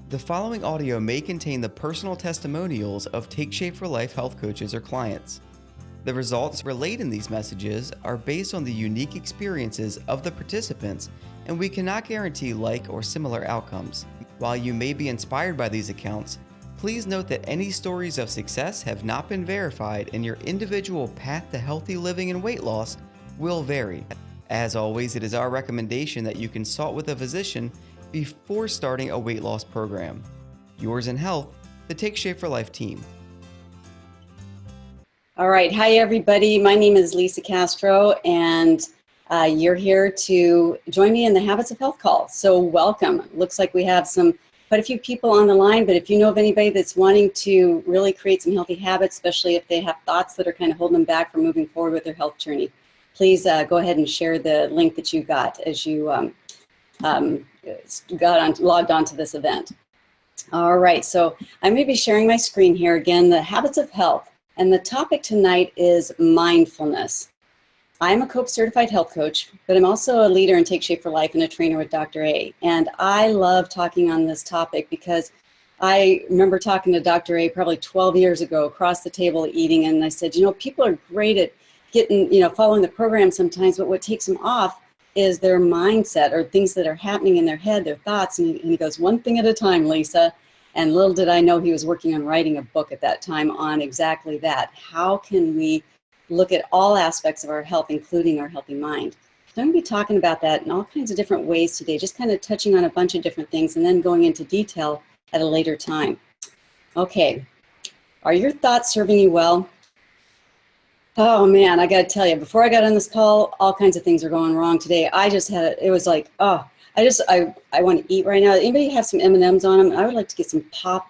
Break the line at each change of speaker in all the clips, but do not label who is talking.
The following audio may contain the personal testimonials of Take Shape for Life health coaches or clients. The results relayed in these messages are based on the unique experiences of the participants, and we cannot guarantee like or similar outcomes. While you may be inspired by these accounts, please note that any stories of success have not been verified, and your individual path to healthy living and weight loss will vary. As always, it is our recommendation that you consult with a physician before starting a weight loss program. Yours in health, the Take Shape for Life team.
All right. Hi, everybody. My name is Lisa Castro, and you're here to join me in the Habits of Health call. So welcome. Looks like we have quite a few people on the line, but if you know of anybody that's wanting to really create some healthy habits, especially if they have thoughts that are kind of holding them back from moving forward with their health journey, please go ahead and share the link that you got as you logged on to this event. All right, so I'm going to be sharing my screen here again, the Habits of Health, and the topic tonight is mindfulness. I'm a COPE certified health coach, but I'm also a leader in Take Shape for Life and a trainer with Dr. A. And I love talking on this topic because I remember talking to Dr. A probably 12 years ago across the table eating, and I said, people are great at getting, following the program sometimes, but what takes them off is their mindset or things that are happening in their head, their thoughts. And he goes, one thing at a time, Lisa. And little did I know he was working on writing a book at that time on exactly that. How can we look at all aspects of our health, including our healthy mind? So I'm going to be talking about that in all kinds of different ways today, just kind of touching on a bunch of different things and then going into detail at a later time. Okay, are your thoughts serving you well? Oh man, I got to tell you, before I got on this call, all kinds of things are going wrong today. I just had, it was like, I want to eat right now. Anybody have some M&Ms on them? I would like to get some pop.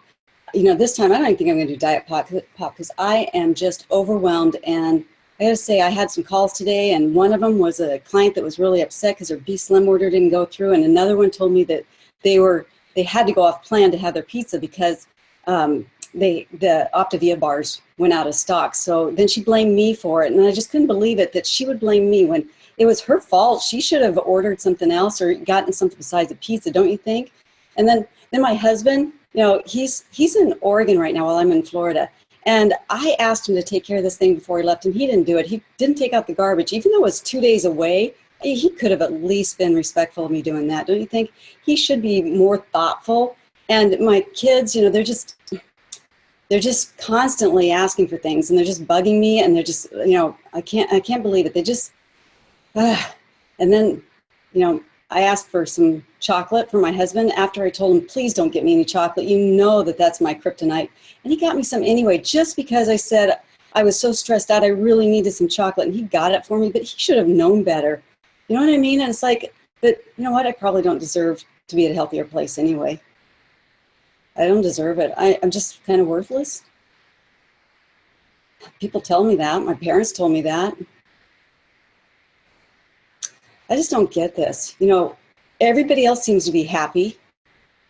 This time I don't even think I'm going to do diet pop because I am just overwhelmed. And I got to say, I had some calls today, and one of them was a client that was really upset because their Be Slim order didn't go through, and another one told me that they had to go off plan to have their pizza because the Optavia bars went out of stock. So then she blamed me for it, and I just couldn't believe it that she would blame me when it was her fault. She should have ordered something else or gotten something besides a pizza, don't you think? And then my husband, he's in Oregon right now while I'm in Florida, and I asked him to take care of this thing before he left, and he didn't do it. He didn't take out the garbage, even though it was 2 days away. He could have at least been respectful of me doing that, don't you think? He should be more thoughtful. And my kids, they're just constantly asking for things, and they're just bugging me, and they're just, I can't believe it. They just, and then, I asked for some chocolate for my husband after I told him, please don't get me any chocolate. That's my kryptonite. And he got me some anyway, just because I said I was so stressed out, I really needed some chocolate, and he got it for me, but he should have known better. You know what I mean? And it's like, but you know what? I probably don't deserve to be at a healthier place anyway. I don't deserve it. I'm just kind of worthless. People tell me that. My parents told me that. I just don't get this. Everybody else seems to be happy.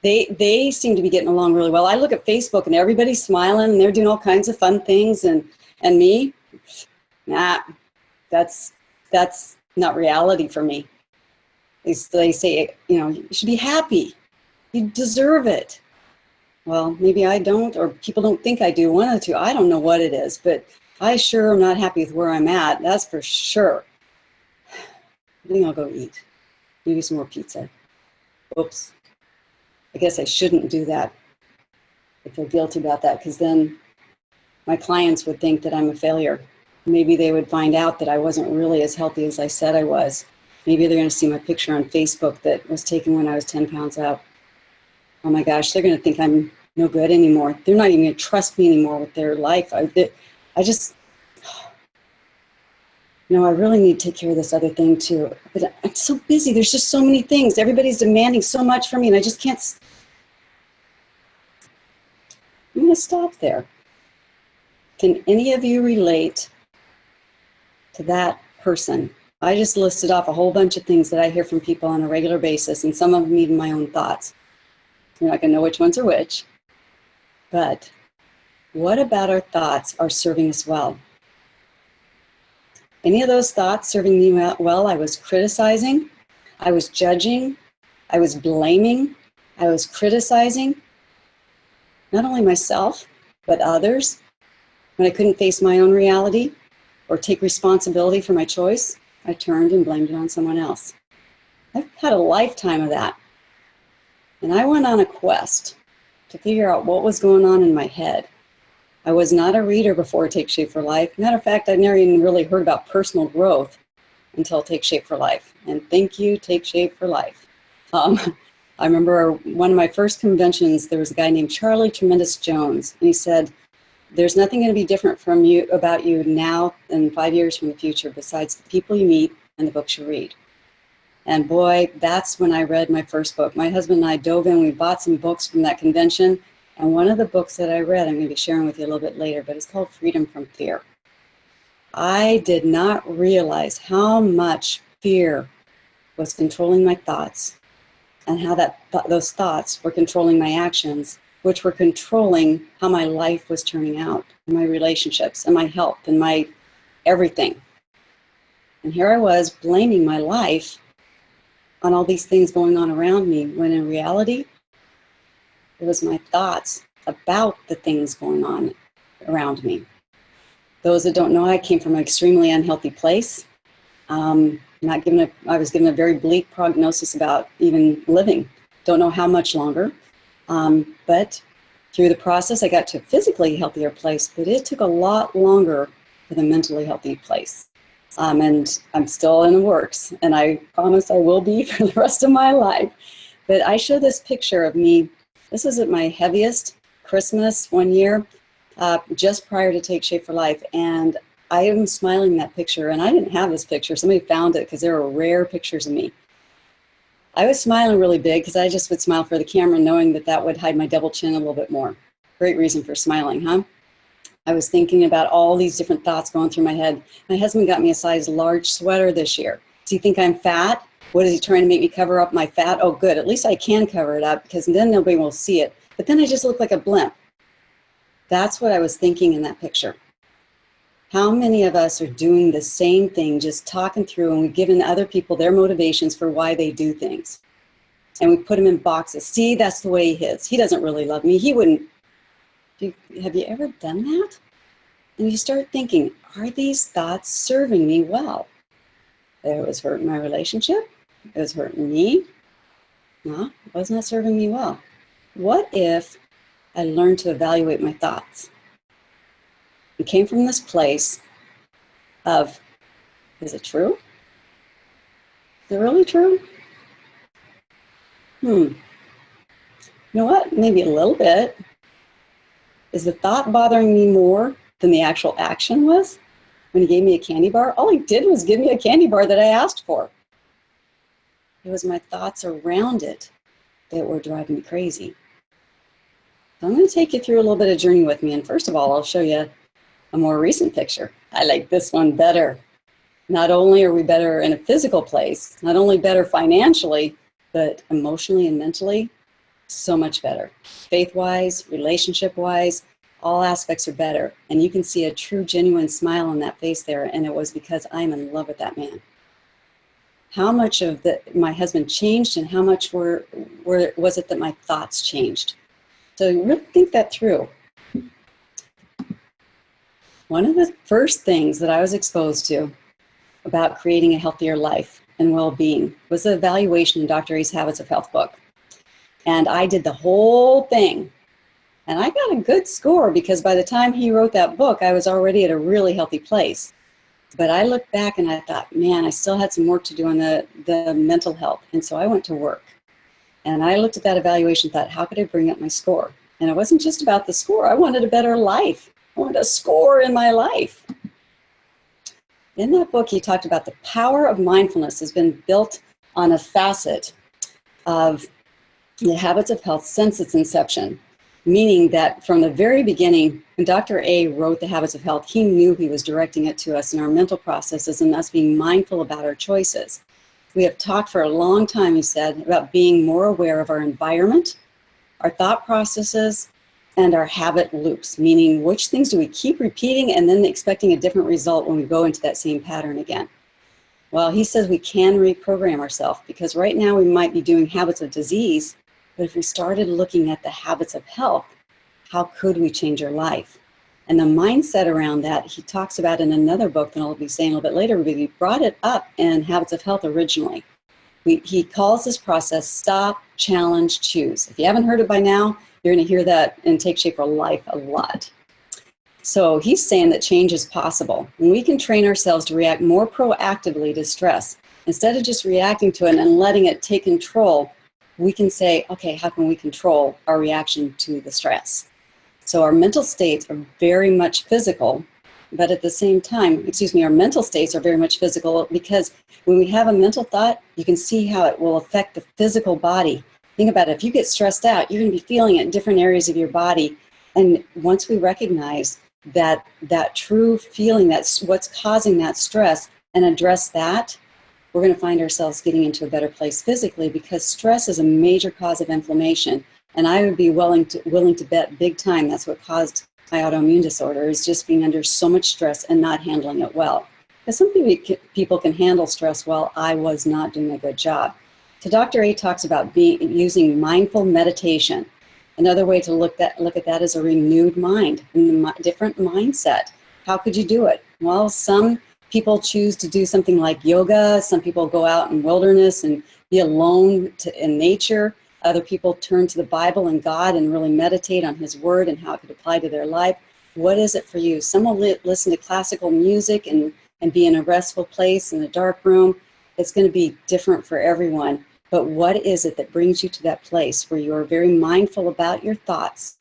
They seem to be getting along really well. I look at Facebook and everybody's smiling and they're doing all kinds of fun things, and me, nah, that's not reality for me. They say, you should be happy. You deserve it. Well, maybe I don't, or people don't think I do. One of the two. I don't know what it is, but I sure am not happy with where I'm at. That's for sure. I think I'll go eat. Maybe some more pizza. Oops. I guess I shouldn't do that. I feel guilty about that because then my clients would think that I'm a failure. Maybe they would find out that I wasn't really as healthy as I said I was. Maybe they're going to see my picture on Facebook that was taken when I was 10 pounds out. Oh my gosh, they're going to think I'm no good anymore. They're not even going to trust me anymore with their life. I really need to take care of this other thing too. But I'm so busy. There's just so many things. Everybody's demanding so much from me, and I just can't. I'm going to stop there. Can any of you relate to that person? I just listed off a whole bunch of things that I hear from people on a regular basis, and some of them even my own thoughts. You're not going to know which ones are which. But what about our thoughts are serving us well? Any of those thoughts serving me well? I was criticizing, I was judging, I was blaming, I was criticizing, not only myself, but others. When I couldn't face my own reality or take responsibility for my choice, I turned and blamed it on someone else. I've had a lifetime of that. And I went on a quest to figure out what was going on in my head. I was not a reader before Take Shape for Life. Matter of fact, I never even really heard about personal growth until Take Shape for Life. And thank you, Take Shape for Life. I remember one of my first conventions, there was a guy named Charlie Tremendous Jones, and he said, there's nothing going to be different from you about you now and 5 years from the future besides the people you meet and the books you read. And boy, that's when I read my first book. My husband and I dove in, we bought some books from that convention, and one of the books that I read, I'm going to be sharing with you a little bit later, but it's called Freedom from Fear. I did not realize how much fear was controlling my thoughts and how those thoughts were controlling my actions, which were controlling how my life was turning out, and my relationships, and my health, and my everything. And here I was blaming my life on all these things going on around me, when in reality, it was my thoughts about the things going on around me. Those that don't know, I came from an extremely unhealthy place. I was given a very bleak prognosis about even living. Don't know how much longer. But through the process, I got to a physically healthier place, but it took a lot longer for the mentally healthy place. And I'm still in the works, and I promise I will be for the rest of my life. But I show this picture of me. This is at my heaviest, Christmas one year, just prior to Take Shape for Life. And I am smiling in that picture, and I didn't have this picture. Somebody found it because there were rare pictures of me. I was smiling really big because I just would smile for the camera, knowing that that would hide my double chin a little bit more. Great reason for smiling, huh? I was thinking about all these different thoughts going through my head. My husband got me a size large sweater this year. Does he think I'm fat? What is he trying to make me cover up my fat? Oh, good. At least I can cover it up, because then nobody will see it. But then I just look like a blimp. That's what I was thinking in that picture. How many of us are doing the same thing, just talking through, and we've given other people their motivations for why they do things. And we put them in boxes. See, that's the way he is. He doesn't really love me. He wouldn't. Have you ever done that? And you start thinking, are these thoughts serving me well? It was hurting my relationship. It was hurting me. No, it was not serving me well. What if I learned to evaluate my thoughts? It came from this place of, is it true? Is it really true? You know what? Maybe a little bit. Is the thought bothering me more than the actual action was? When he gave me a candy bar, all he did was give me a candy bar that I asked for. It was my thoughts around it that were driving me crazy. So I'm going to take you through a little bit of journey with me. And first of all, I'll show you a more recent picture. I like this one better. Not only are we better in a physical place, not only better financially, but emotionally and mentally, so much better. Faith-wise, relationship-wise, all aspects are better. And you can see a true, genuine smile on that face there, and it was because I'm in love with that man. How much of my husband changed, and how much was it that my thoughts changed? So really think that through. One of the first things that I was exposed to about creating a healthier life and well-being was the evaluation in Dr. A's Habits of Health book. And I did the whole thing. And I got a good score, because by the time he wrote that book, I was already at a really healthy place. But I looked back and I thought, man, I still had some work to do on the mental health. And so I went to work. And I looked at that evaluation and thought, how could I bring up my score? And it wasn't just about the score. I wanted a better life. I wanted a score in my life. In that book, he talked about the power of mindfulness has been built on a facet of the habits of health since its inception, meaning that from the very beginning, when Dr. A wrote the Habits of Health, he knew he was directing it to us in our mental processes and us being mindful about our choices. We have talked for a long time, he said, about being more aware of our environment, our thought processes, and our habit loops, meaning which things do we keep repeating and then expecting a different result when we go into that same pattern again. Well, he says we can reprogram ourselves, because right now we might be doing habits of disease, but if we started looking at the habits of health, how could we change our life? And the mindset around that, he talks about in another book that I'll be saying a little bit later, but he brought it up in Habits of Health originally. He calls this process stop, challenge, choose. If you haven't heard it by now, you're going to hear that in Take Shape for Life a lot. So he's saying that change is possible. And we can train ourselves to react more proactively to stress. Instead of just reacting to it and letting it take control, we can say, okay, how can we control our reaction to the stress? So our mental states are very much physical, but at the same time, our mental states are very much physical because when we have a mental thought, you can see how it will affect the physical body. Think about it. If you get stressed out, you're going to be feeling it in different areas of your body. And once we recognize that true feeling, that's what's causing that stress, and address that, we're going to find ourselves getting into a better place physically, because stress is a major cause of inflammation. And I would be willing to bet big time that's what caused my autoimmune disorder, is just being under so much stress and not handling it well. Because some people can handle stress well. I was not doing a good job. So Dr. A talks about using mindful meditation. Another way to look at that is a renewed mind, a different mindset. How could you do it? Well, some people choose to do something like yoga. Some people go out in wilderness and be alone in nature. Other people turn to the Bible and God and really meditate on His Word and how it could apply to their life. What is it for you? Some will listen to classical music and be in a restful place in a dark room. It's going to be different for everyone. But what is it that brings you to that place where you are very mindful about your thoughts,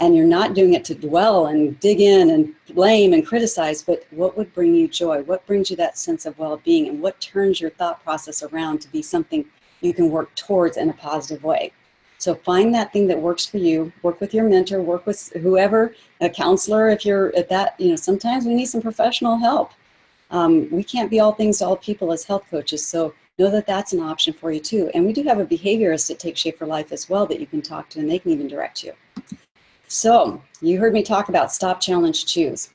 and you're not doing it to dwell and dig in and blame and criticize, but what would bring you joy? What brings you that sense of well-being, and what turns your thought process around to be something you can work towards in a positive way? So find that thing that works for you. Work with your mentor, work with whoever, a counselor if you're at that. Sometimes we need some professional help. We can't be all things to all people as health coaches, so know that that's an option for you too. And we do have a behaviorist at Take Shape for Life as well that you can talk to, and they can even direct you. So you heard me talk about Stop, Challenge, Choose.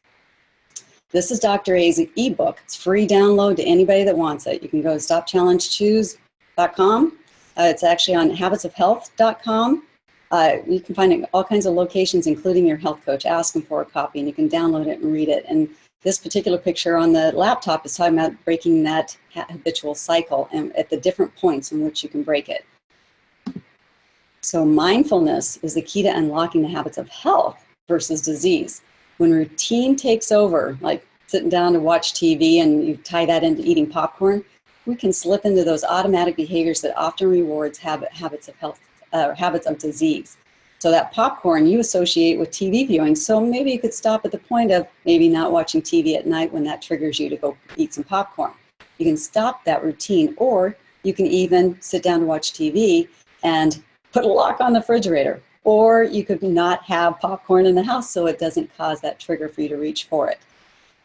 This is Dr. A's ebook. It's free download to anybody that wants it. You can go to stopchallengechoose.com. It's actually on habitsofhealth.com. You can find it in all kinds of locations, including your health coach. Ask them for a copy, and you can download it and read it. And this particular picture on the laptop is talking about breaking that habitual cycle and at the different points in which you can break it. So mindfulness is the key to unlocking the habits of health versus disease. When routine takes over, like sitting down to watch TV and you tie that into eating popcorn, we can slip into those automatic behaviors that often rewards habits of health, habits of disease. So that popcorn you associate with TV viewing. So maybe you could stop at the point of maybe not watching TV at night when that triggers you to go eat some popcorn. You can stop that routine, or you can even sit down to watch TV and put a lock on the refrigerator. Or you could not have popcorn in the house so it doesn't cause that trigger for you to reach for it.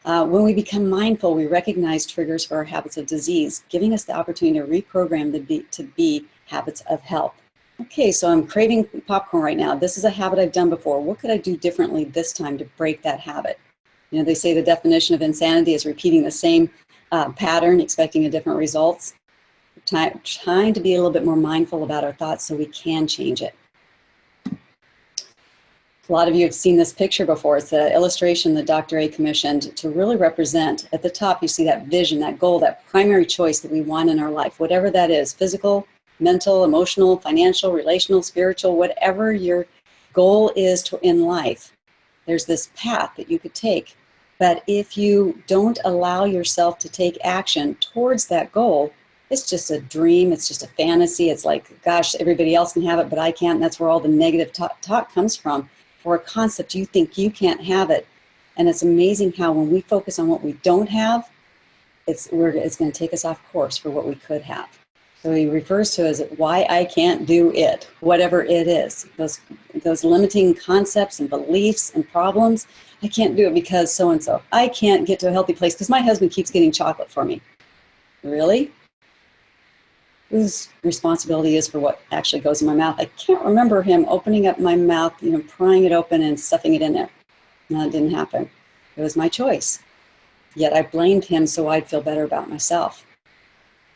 When we become mindful, we recognize triggers for our habits of disease, giving us the opportunity to reprogram to be habits of health. Okay, so I'm craving popcorn right now. This is a habit I've done before. What could I do differently this time to break that habit? They say the definition of insanity is repeating the same pattern, expecting a different results. Trying to be a little bit more mindful about our thoughts so we can change it. A lot of you have seen this picture before. It's an illustration that Dr. A commissioned to really represent. At the top, you see that vision, that goal, that primary choice that we want in our life, whatever that is, physical, mental, emotional, financial, relational, spiritual, whatever your goal is in life. There's this path that you could take. But if you don't allow yourself to take action towards that goal, it's just a dream, it's just a fantasy. It's like, gosh, everybody else can have it, but I can't. And that's where all the negative talk comes from. For a concept, you think you can't have it. And it's amazing how when we focus on what we don't have, it's going to take us off course for what we could have. So he refers to as why I can't do it, whatever it is. Those limiting concepts and beliefs and problems, I can't do it because so-and-so. I can't get to a healthy place because my husband keeps getting chocolate for me. Really? Whose responsibility is for what actually goes in my mouth? I can't remember him opening up my mouth, prying it open and stuffing it in there. No, it didn't happen. It was my choice. Yet I blamed him so I'd feel better about myself.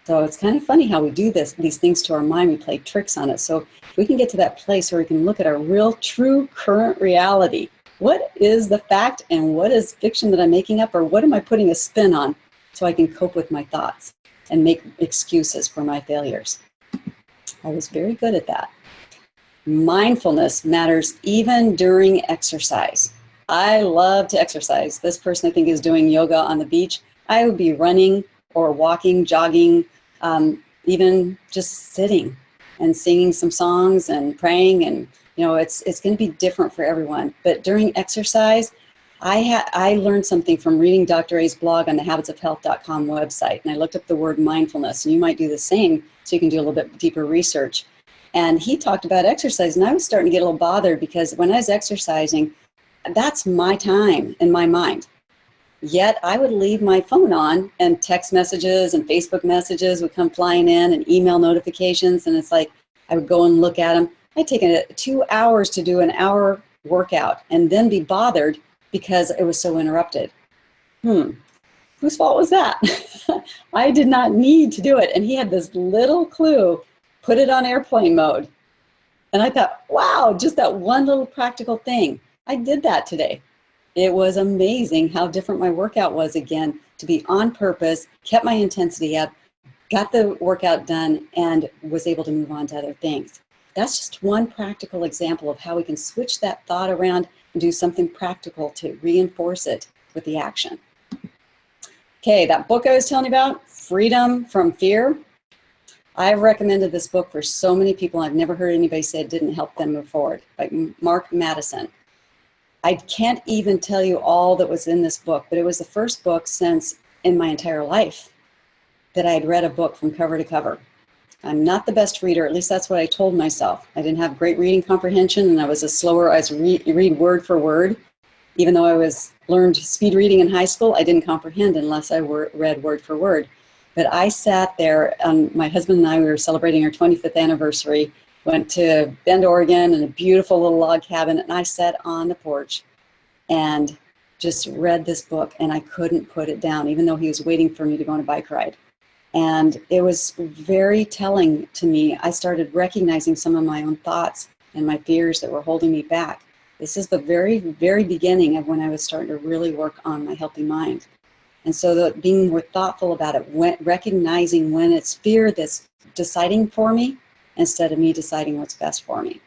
So it's kind of funny how we do these things to our mind. We play tricks on it. So if we can get to that place where we can look at our real, true, current reality. What is the fact and what is fiction that I'm making up, or what am I putting a spin on so I can cope with my thoughts and make excuses for my failures? I was very good at that. Mindfulness matters even during exercise. I love to exercise. This person I think is doing yoga on the beach. I would be running or walking, jogging, even just sitting and singing some songs and praying. And it's going to be different for everyone. But during exercise, I learned something from reading Dr. A's blog on the habitualhealth.com website, and I looked up the word mindfulness, and you might do the same so you can do a little bit deeper research. And he talked about exercise, and I was starting to get a little bothered because when I was exercising, that's my time in my mind. Yet I would leave my phone on, and text messages and Facebook messages would come flying in, and email notifications, and it's like I would go and look at them. I'd taken 2 hours to do an hour workout and then be bothered because it was so interrupted. Whose fault was that? I did not need to do it. And he had this little clue, put it on airplane mode. And I thought, wow, just that one little practical thing. I did that today. It was amazing how different my workout was again, to be on purpose, kept my intensity up, got the workout done, and was able to move on to other things. That's just one practical example of how we can switch that thought around and do something practical to reinforce it with the action. Okay, that book I was telling you about, Freedom from Fear. I've recommended this book for so many people. I've never heard anybody say it didn't help them move forward, by Mark Madison. I can't even tell you all that was in this book, but it was the first book since in my entire life that I had read a book from cover to cover. I'm not the best reader, at least that's what I told myself. I didn't have great reading comprehension, and I was read word for word. Even though I learned speed reading in high school, I didn't comprehend unless I read word for word. But I sat there, my husband and I, we were celebrating our 25th anniversary, went to Bend, Oregon, in a beautiful little log cabin, and I sat on the porch and just read this book, and I couldn't put it down, even though he was waiting for me to go on a bike ride. And it was very telling to me. I started recognizing some of my own thoughts and my fears that were holding me back. This is the very, very beginning of when I was starting to really work on my healthy mind. And so being more thoughtful about it, recognizing when it's fear that's deciding for me instead of me deciding what's best for me.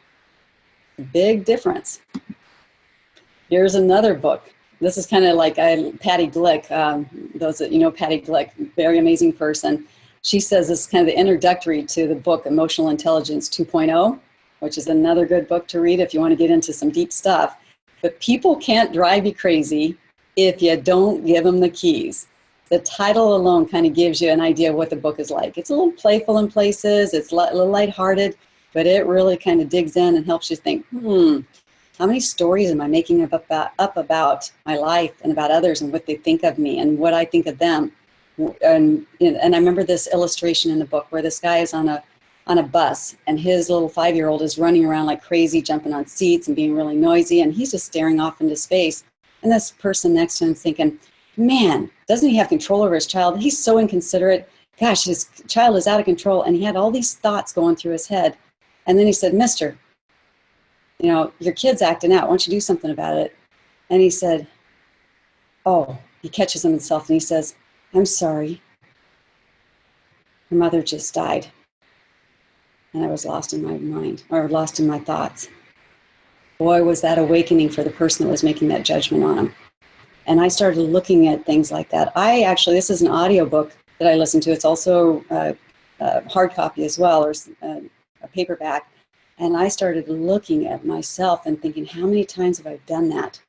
Big difference. Here's another book. This is kind of like Patty Glick. Those that you know Patty Glick, very amazing person. She says this is kind of the introductory to the book Emotional Intelligence 2.0, which is another good book to read if you want to get into some deep stuff. But people can't drive you crazy if you don't give them the keys. The title alone kind of gives you an idea of what the book is like. It's a little playful in places. It's a little lighthearted, but it really kind of digs in and helps you think, how many stories am I making up about my life and about others and what they think of me and what I think of them? And I remember this illustration in the book where this guy is on a bus, and his little 5-year-old is running around like crazy, jumping on seats and being really noisy, and he's just staring off into space. And this person next to him is thinking, man, doesn't he have control over his child? He's so inconsiderate. Gosh, his child is out of control. And he had all these thoughts going through his head. And then he said, mister, your kid's acting out. Why don't you do something about it? And he said, he catches himself and he says, I'm sorry. Her mother just died. And I was lost in my mind, or lost in my thoughts. Boy, was that awakening for the person that was making that judgment on him. And I started looking at things like that. This is an audiobook that I listen to. It's also a hard copy as well, or a paperback. And I started looking at myself and thinking, how many times have I done that?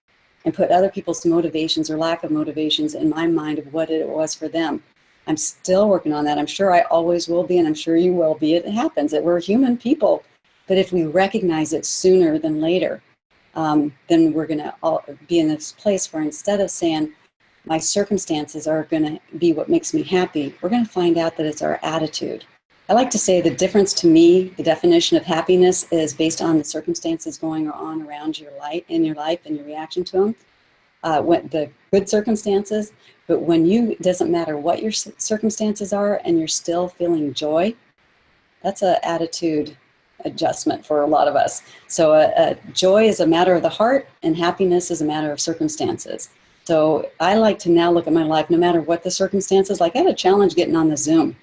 And put other people's motivations or lack of motivations in my mind of what it was for them. I'm still working on that. I'm sure I always will be, and I'm sure you will be. It happens that we're human people. But if we recognize it sooner than later, then we're going to be in this place where instead of saying, my circumstances are going to be what makes me happy, we're going to find out that it's our attitude. I like to say the difference to me, the definition of happiness is based on the circumstances going on around your life, in your life, and your reaction to them. The good circumstances But when it doesn't matter what your circumstances are and you're still feeling joy, that's an attitude adjustment for a lot of us. So joy is a matter of the heart, and happiness is a matter of circumstances. So I like to now look at my life, no matter what the circumstances. Like, I had a challenge getting on the Zoom.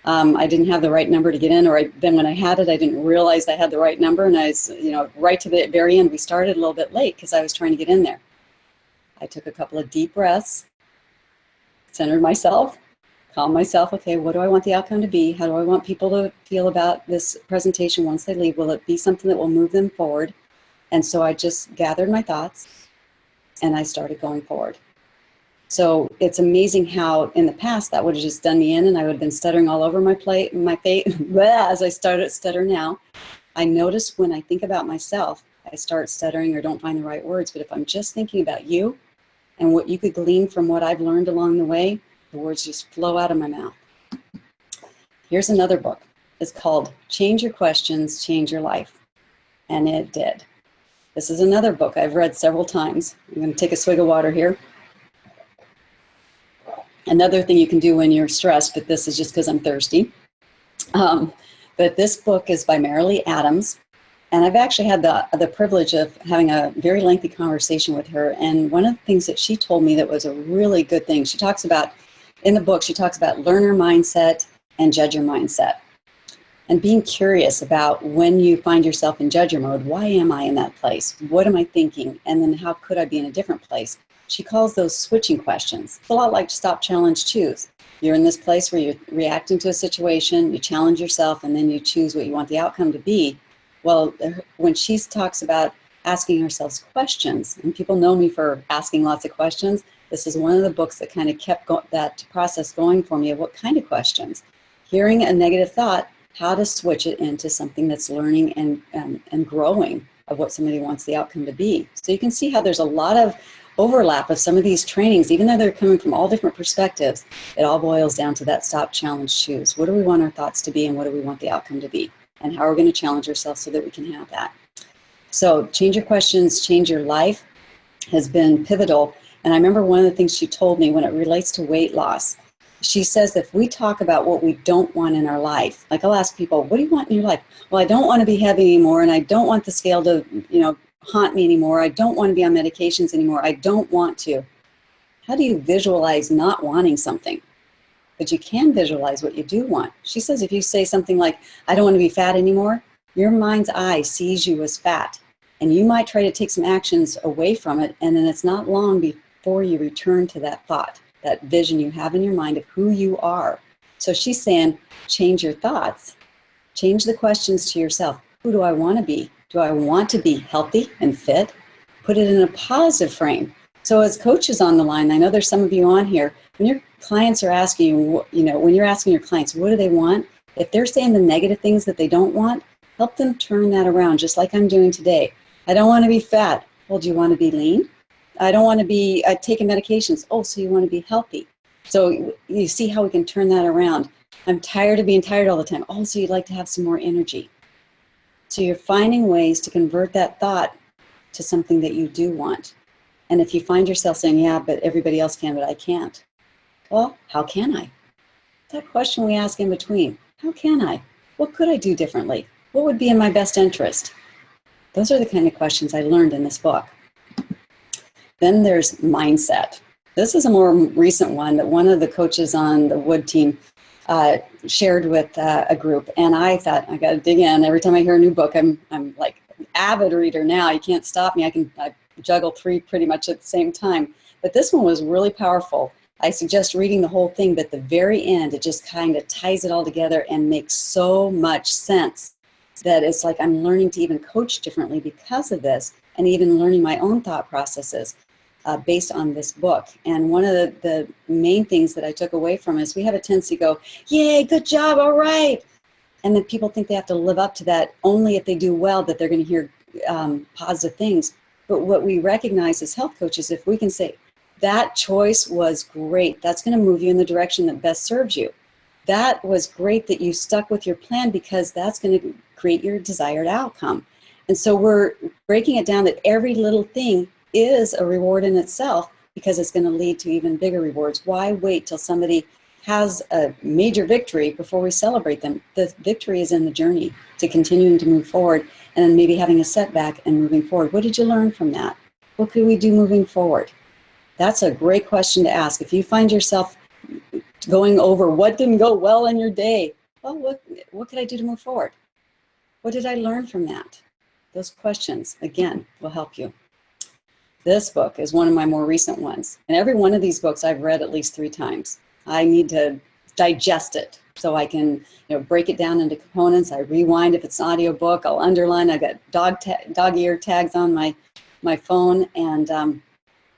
I didn't have the right number to get in, or then when I had it, I didn't realize I had the right number, and I was, right to the very end, we started a little bit late because I was trying to get in there. I took a couple of deep breaths, centered myself, calmed myself. Okay, what do I want the outcome to be? How do I want people to feel about this presentation once they leave? Will it be something that will move them forward? And so I just gathered my thoughts and I started going forward. So it's amazing how in the past that would have just done me in, and I would have been stuttering all over my face as I started to stutter now. I notice when I think about myself, I start stuttering or don't find the right words. But if I'm just thinking about you and what you could glean from what I've learned along the way, the words just flow out of my mouth. Here's another book. It's called Change Your Questions, Change Your Life. And it did. This is another book I've read several times. I'm going to take a swig of water here. Another thing you can do when you're stressed, but this is just because I'm thirsty. But this book is by Marilee Adams. And I've actually had the privilege of having a very lengthy conversation with her. And one of the things that she told me that was a really good thing, she talks about, in the book, she talks about learner mindset and judger mindset. And being curious about when you find yourself in judger mode, why am I in that place? What am I thinking? And then how could I be in a different place? She calls those switching questions. It's a lot like stop, challenge, choose. You're in this place where you're reacting to a situation, you challenge yourself, and then you choose what you want the outcome to be. Well, when she talks about asking ourselves questions, and people know me for asking lots of questions, this is one of the books that kind of kept that process going for me of what kind of questions. Hearing a negative thought, how to switch it into something that's learning and growing of what somebody wants the outcome to be. So you can see how there's a lot of overlap of some of these trainings, even though they're coming from all different perspectives. It all boils down to that stop, challenge, choose. What do we want our thoughts to be, and what do we want the outcome to be? And how are we going to challenge ourselves so that we can have that? So Change Your Questions, Change Your Life has been pivotal. And I remember one of the things she told me when it relates to weight loss. She says that if we talk about what we don't want in our life, like I'll ask people, what do you want in your life? Well, I don't want to be heavy anymore, and I don't want the scale to, haunt me anymore. I don't want to be on medications anymore. I don't want to. How do you visualize not wanting something? But you can visualize what you do want. She says if you say something like, I don't want to be fat anymore, your mind's eye sees you as fat. And you might try to take some actions away from it, and then it's not long before you return to that thought, that vision you have in your mind of who you are. So she's saying, change your thoughts. Change the questions to yourself. Who do I want to be? Do I want to be healthy and fit? Put it in a positive frame. So as coaches on the line, I know there's some of you on here, when your clients are asking you, when you're asking your clients, what do they want? If they're saying the negative things that they don't want, help them turn that around, just like I'm doing today. I don't want to be fat. Well, do you want to be lean? I don't want to be taking medications. Oh, so you want to be healthy. So you see how we can turn that around. I'm tired of being tired all the time. Oh, so you'd like to have some more energy. So you're finding ways to convert that thought to something that you do want. And if you find yourself saying, yeah, but everybody else can, but I can't. Well, how can I? That question we ask in between. How can I? What could I do differently? What would be in my best interest? Those are the kind of questions I learned in this book. Then there's mindset. This is a more recent one that one of the coaches on the Wood team shared with a group, and I thought, I got to dig in. Every time I hear a new book, I'm like an avid reader now. You can't stop me. I juggle 3 pretty much at the same time. But this one was really powerful. I suggest reading the whole thing, but at the very end, it just kind of ties it all together and makes so much sense that it's like I'm learning to even coach differently because of this, and even learning my own thought processes based on this book. And one of the main things that I took away from is we have a tendency to go, yay, good job, all right. And then people think they have to live up to that only if they do well, that they're going to hear positive things. But what we recognize as health coaches, if we can say, that choice was great, that's going to move you in the direction that best serves you. That was great that you stuck with your plan because that's going to create your desired outcome. And so we're breaking it down that every little thing is a reward in itself, because it's going to lead to even bigger rewards. Why wait till somebody has a major victory before we celebrate them? The victory is in the journey to continuing to move forward, and then maybe having a setback and moving forward. What did you learn from that? What could we do moving forward? That's a great question to ask. If you find yourself going over what didn't go well in your day, well, what could I do to move forward? What did I learn from that? Those questions, again, will help you. This book is one of my more recent ones. And every one of these books I've read at least 3 times. I need to digest it so I can break it down into components. I rewind if it's an audio book. I'll underline. I've got dog ear tags on my phone and on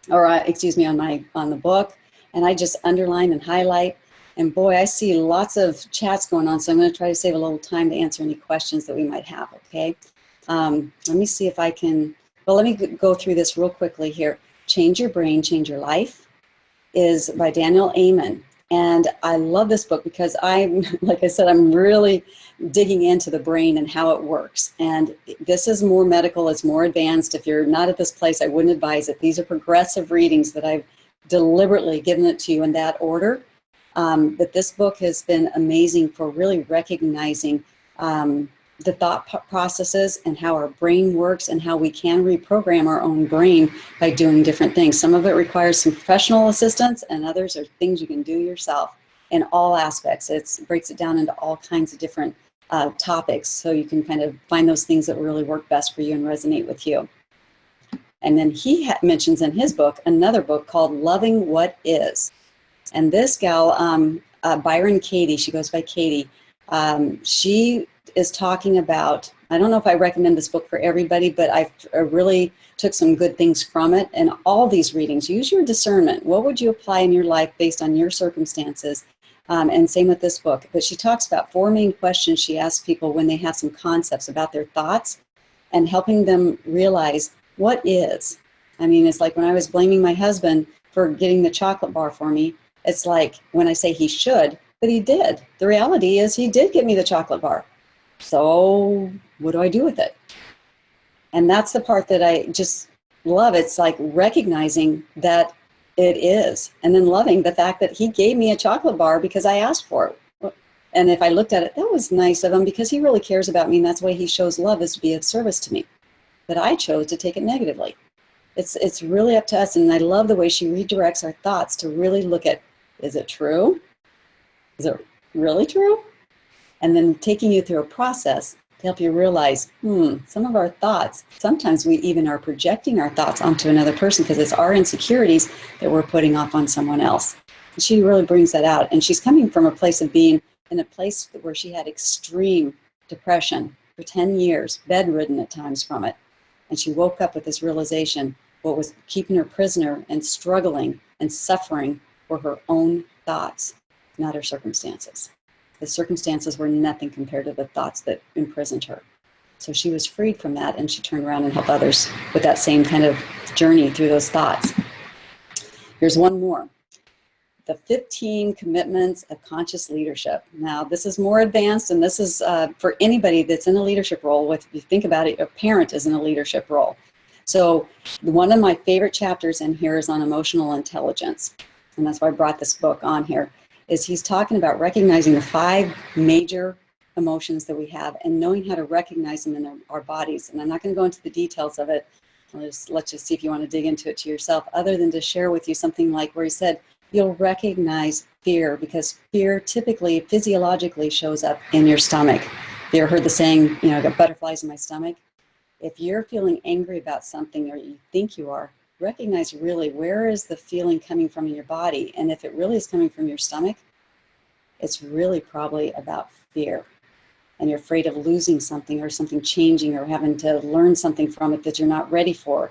the book. And I just underline and highlight. And boy, I see lots of chats going on, so I'm going to try to save a little time to answer any questions that we might have, okay? Let me see if I can, well, let me go through this real quickly here. Change Your Brain, Change Your Life is by Daniel Amen. And I love this book because like I said, I'm really digging into the brain and how it works. And this is more medical, it's more advanced. If you're not at this place, I wouldn't advise it. These are progressive readings that I've deliberately given it to you in that order. But this book has been amazing for really recognizing the thought processes and how our brain works and how we can reprogram our own brain by doing different things. Some of it requires some professional assistance, and others are things you can do yourself in all aspects. It breaks it down into all kinds of different topics, so you can kind of find those things that really work best for you and resonate with you. And then he mentions in his book another book called Loving What Is. And this gal, Byron Katie, she goes by Katie, she is talking about, I don't know if I recommend this book for everybody, but I really took some good things from it. And all these readings, use your discernment. What would you apply in your life based on your circumstances? And same with this book. But she talks about 4 main questions she asks people when they have some concepts about their thoughts and helping them realize what is. I mean, it's like when I was blaming my husband for getting the chocolate bar for me, it's like when I say he should, but he did. The reality is he did get me the chocolate bar. So what do I do with it? And that's the part that I just love. It's like recognizing that it is, and then loving the fact that he gave me a chocolate bar because I asked for it. And if I looked at it, that was nice of him because he really cares about me, and that's the way he shows love, is to be of service to me. But I chose to take it negatively. It's really up to us, and I love the way she redirects our thoughts to really look at, is it true? Is it really true? And then taking you through a process to help you realize, some of our thoughts, sometimes we even are projecting our thoughts onto another person because it's our insecurities that we're putting off on someone else. And she really brings that out. And she's coming from a place of being in a place where she had extreme depression for 10 years, bedridden at times from it. And she woke up with this realization, what was keeping her prisoner and struggling and suffering were her own thoughts, not her circumstances. The circumstances were nothing compared to the thoughts that imprisoned her. So she was freed from that, and she turned around and helped others with that same kind of journey through those thoughts. Here's one more. The 15 Commitments of Conscious Leadership. Now, this is more advanced, and this is for anybody that's in a leadership role. If you think about it, a parent is in a leadership role. So one of my favorite chapters in here is on emotional intelligence, and that's why I brought this book on here. Is he's talking about recognizing the 5 major emotions that we have and knowing how to recognize them in our bodies. And I'm not going to go into the details of it. Let's just see if you want to dig into it to yourself, other than to share with you something like where he said, you'll recognize fear, because fear typically physiologically shows up in your stomach. Have you ever heard the saying, I got butterflies in my stomach? If you're feeling angry about something, or you think you are, recognize really where is the feeling coming from in your body. And if it really is coming from your stomach, it's really probably about fear. And you're afraid of losing something or something changing or having to learn something from it that you're not ready for.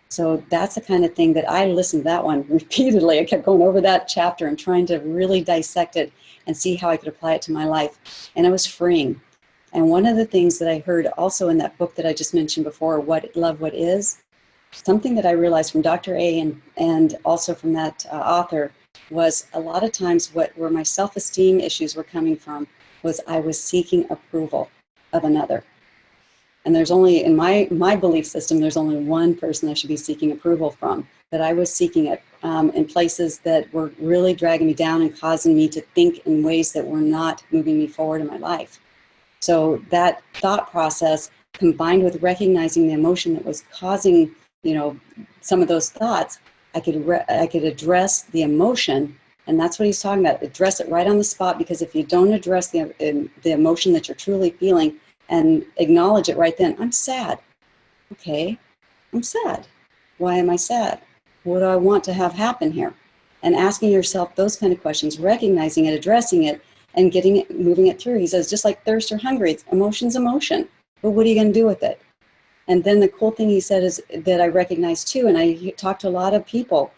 So that's the kind of thing that I listened to that one repeatedly. I kept going over that chapter and trying to really dissect it and see how I could apply it to my life. And it was freeing. And one of the things that I heard also in that book that I just mentioned before, Love What Is, something that I realized from Dr. A and also from that author was a lot of times where my self-esteem issues were coming from was I was seeking approval of another. And there's only, in my belief system, there's only one person I should be seeking approval from, that I was seeking it in places that were really dragging me down and causing me to think in ways that were not moving me forward in my life. So that thought process, combined with recognizing the emotion that was causing, some of those thoughts, I could address the emotion. And that's what he's talking about. Address it right on the spot, because if you don't address the emotion that you're truly feeling and acknowledge it right then, I'm sad. Okay, I'm sad. Why am I sad? What do I want to have happen here? And asking yourself those kind of questions, recognizing it, addressing it, and getting it, moving it through. He says, just like thirst or hunger, emotion's emotion. But what are you going to do with it? And then the cool thing he said is that I recognize too, and I talk to a lot of people,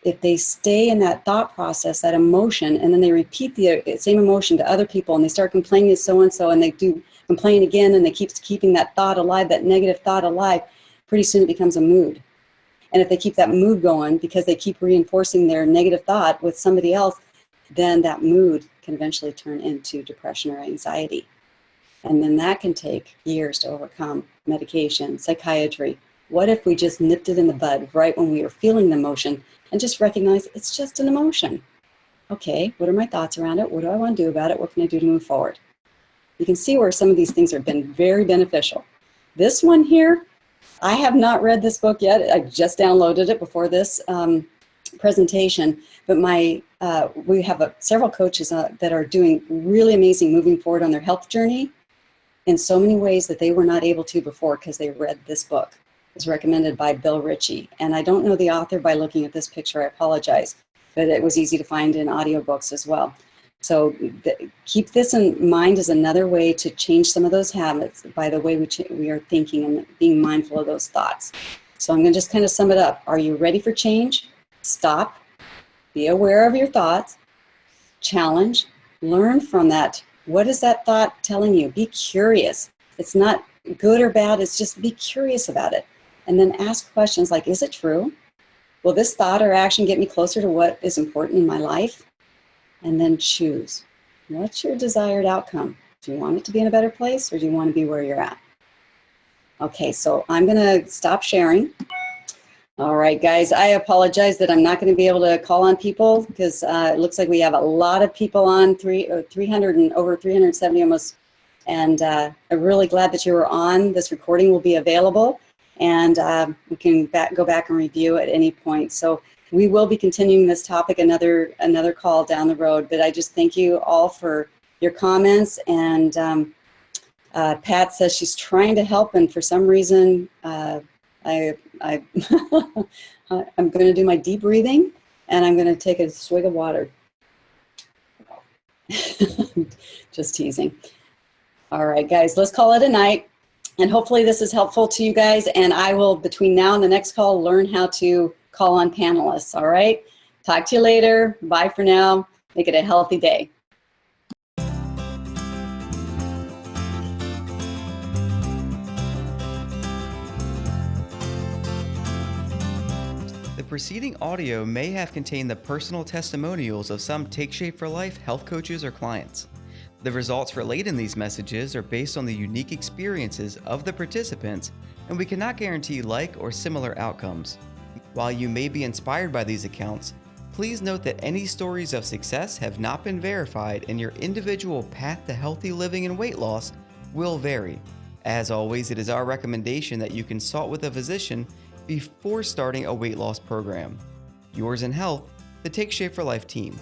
if they stay in that thought process, that emotion, and then they repeat the same emotion to other people, and they start complaining to so-and-so, and they do complain again, and they keep keeping that thought alive, that negative thought alive, pretty soon it becomes a mood. And if they keep that mood going because they keep reinforcing their negative thought with somebody else, then that mood can eventually turn into depression or anxiety. And then that can take years to overcome. Medication, psychiatry. What if we just nipped it in the bud right when we were feeling the emotion and just recognize it's just an emotion? Okay, what are my thoughts around it? What do I want to do about it? What can I do to move forward? You can see where some of these things have been very beneficial. This one here, I have not read this book yet. I just downloaded it before this presentation, but we have several coaches that are doing really amazing moving forward on their health journey in so many ways that they were not able to before because they read this book. It's recommended by Bill Ritchie, and I don't know the author by looking at this picture. I apologize, but it was easy to find in audiobooks as well. So keep this in mind as another way to change some of those habits by the way we are thinking and being mindful of those thoughts. So I'm going to just kind of sum it up. Are you ready for change? Stop. Be aware of your thoughts. Challenge. Learn from that. What is that thought telling you? Be curious. It's not good or bad. It's just be curious about it. And then ask questions like, is it true? Will this thought or action get me closer to what is important in my life? And then choose. What's your desired outcome? Do you want it to be in a better place, or do you want to be where you're at? Okay, so I'm going to stop sharing. All right, guys, I apologize that I'm not going to be able to call on people because it looks like we have a lot of people on, 300 and over 370 almost. And I'm really glad that you were on. This recording will be available, and we can go back and review at any point. So we will be continuing this topic another call down the road, but I just thank you all for your comments. And Pat says she's trying to help, and for some reason I'm going to do my deep breathing, and I'm going to take a swig of water. Just teasing. All right, guys, let's call it a night. And hopefully this is helpful to you guys. And I will, between now and the next call, learn how to call on panelists. All right. Talk to you later. Bye for now. Make it a healthy day.
The preceding audio may have contained the personal testimonials of some Take Shape for Life health coaches or clients. The results relayed in these messages are based on the unique experiences of the participants, and we cannot guarantee like or similar outcomes. While you may be inspired by these accounts, please note that any stories of success have not been verified, and your individual path to healthy living and weight loss will vary. As always, it is our recommendation that you consult with a physician before starting a weight loss program. Yours in health, the Take Shape for Life team.